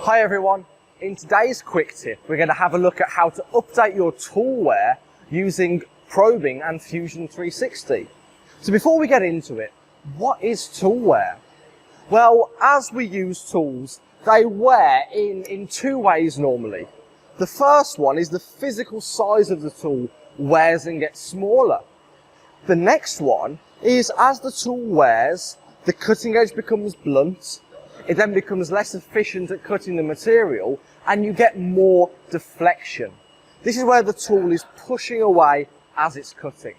Hi everyone, in today's quick tip we're going to have a look at how to update your toolware using probing and Fusion 360. So before we get into it, what is toolware? Well, as we use tools, they wear in two ways normally. The first one is the physical size of the tool wears and gets smaller. The next one is as the tool wears, the cutting edge becomes blunt. It then becomes less efficient at cutting the material and you get more deflection. This is where the tool is pushing away as it's cutting.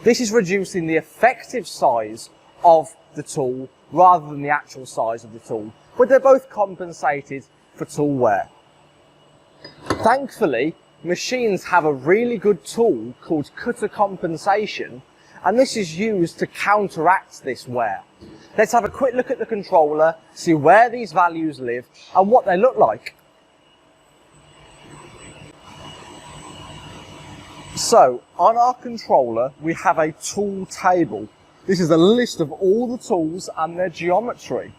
This is reducing the effective size of the tool rather than the actual size of the tool, but they're both compensated for tool wear. Thankfully, machines have a really good tool called cutter compensation, and this is used to counteract this wear. Let's have a quick look at the controller, see where these values live and what they look like. So, on our controller we have a tool table. This is a list of all the tools and their geometry.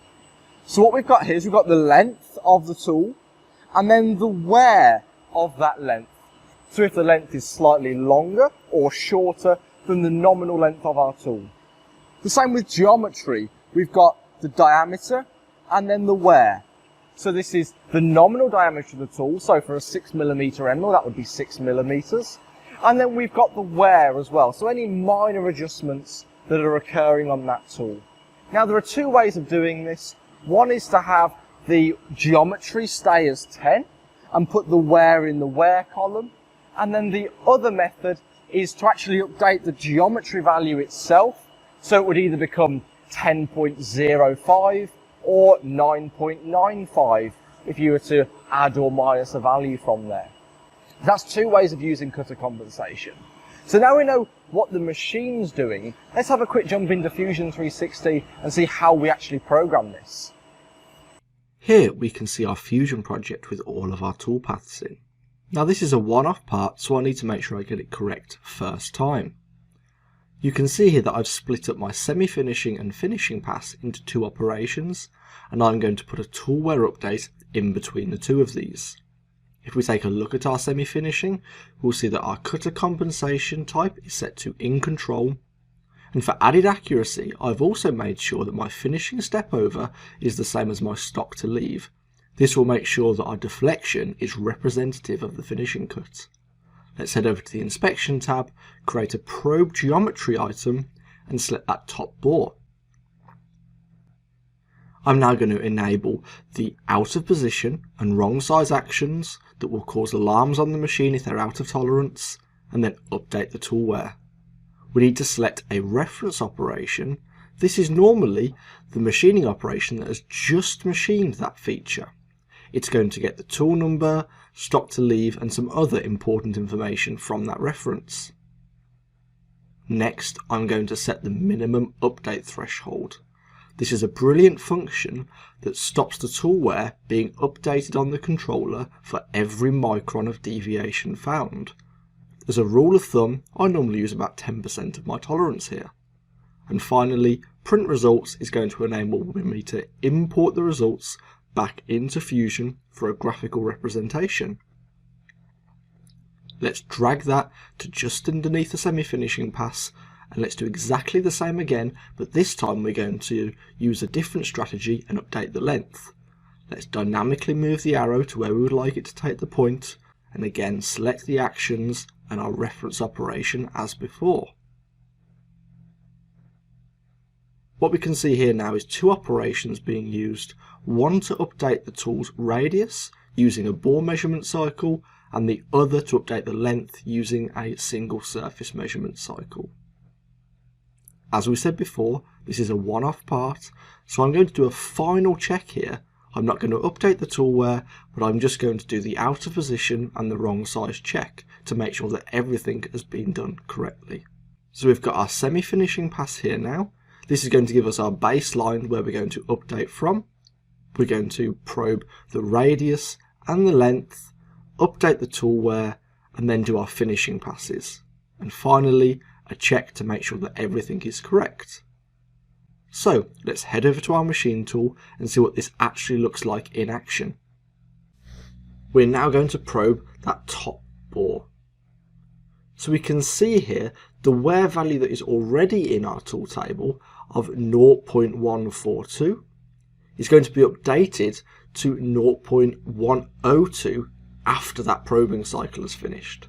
So what we've got here is we've got the length of the tool and then the wear of that length. So if the length is slightly longer or shorter than the nominal length of our tool. The same with geometry. We've got the diameter and then the wear. So this is the nominal diameter of the tool. So for a 6mm end mill, that would be 6mm. And then we've got the wear as well. So any minor adjustments that are occurring on that tool. Now there are two ways of doing this. One is to have the geometry stay as 10 and put the wear in the wear column. And then the other method is to actually update the geometry value itself. So it would either become 10.05 or 9.95 if you were to add or minus a value from there. That's two ways of using cutter compensation. So now we know what the machine's doing, let's have a quick jump into Fusion 360 and see how we actually program this. Here we can see our Fusion project with all of our toolpaths in. Now this is a one-off part, so I need to make sure I get it correct first time. You can see here that I've split up my semi-finishing and finishing pass into two operations, and I'm going to put a toolware update in between the two of these. If we take a look at our semi-finishing, we'll see that our cutter compensation type is set to in control, and for added accuracy I've also made sure that my finishing step over is the same as my stock to leave. This will make sure that our deflection is representative of the finishing cut. Let's head over to the inspection tab, create a probe geometry item and select that top bore. I'm now going to enable the out of position and wrong size actions that will cause alarms on the machine if they're out of tolerance, and then update the toolware. We need to select a reference operation. This is normally the machining operation that has just machined that feature. It's going to get the tool number, stock to leave and some other important information from that reference. Next, I'm going to set the minimum update threshold. This is a brilliant function that stops the toolware being updated on the controller for every micron of deviation found. As a rule of thumb, I normally use about 10% of my tolerance here. And finally, print results is going to enable me to import the results back into Fusion for a graphical representation. Let's drag that to just underneath the semi-finishing pass, and let's do exactly the same again, but this time we're going to use a different strategy and update the length. Let's dynamically move the arrow to where we would like it to take the point, and again select the actions and our reference operation as before. What we can see here now is two operations being used, one to update the tool's radius using a bore measurement cycle, and the other to update the length using a single surface measurement cycle. As we said before, this is a one-off part, so I'm going to do a final check here. I'm not going to update the toolware, but I'm just going to do the out of position and the wrong size check to make sure that everything has been done correctly. So we've got our semi-finishing pass here now. This is going to give us our baseline where we're going to update from. We're going to probe the radius and the length, update the toolware, and then do our finishing passes. And finally, a check to make sure that everything is correct. So let's head over to our machine tool and see what this actually looks like in action. we're now going to probe that top bore. So we can see here the wear value that is already in our tool table of 0.142 is going to be updated to 0.102 after that probing cycle is finished.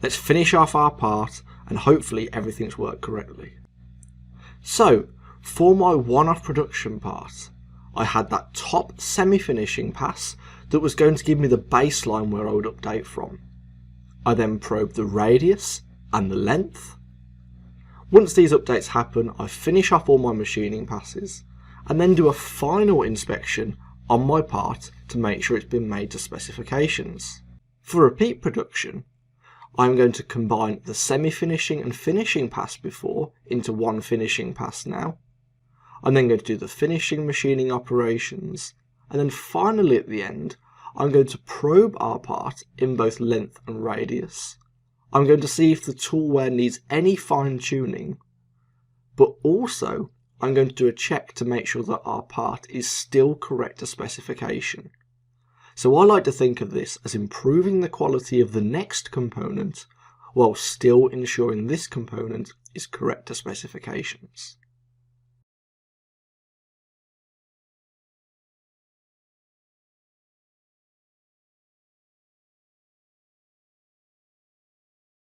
Let's finish off our part and hopefully everything's worked correctly. So for my one-off production part, I had that top semi-finishing pass that was going to give me the baseline where I would update from. I then probed the radius and the length. Once these updates happen, I finish off all my machining passes and then do a final inspection on my part to make sure it's been made to specifications. For repeat production, I'm going to combine the semi-finishing and finishing pass before into one finishing pass now. I'm then going to do the finishing machining operations, and then finally at the end I'm going to probe our part in both length and radius. I'm going to see if the tool wear needs any fine tuning, but also I'm going to do a check to make sure that our part is still correct to specification. So I like to think of this as improving the quality of the next component while still ensuring this component is correct to specifications.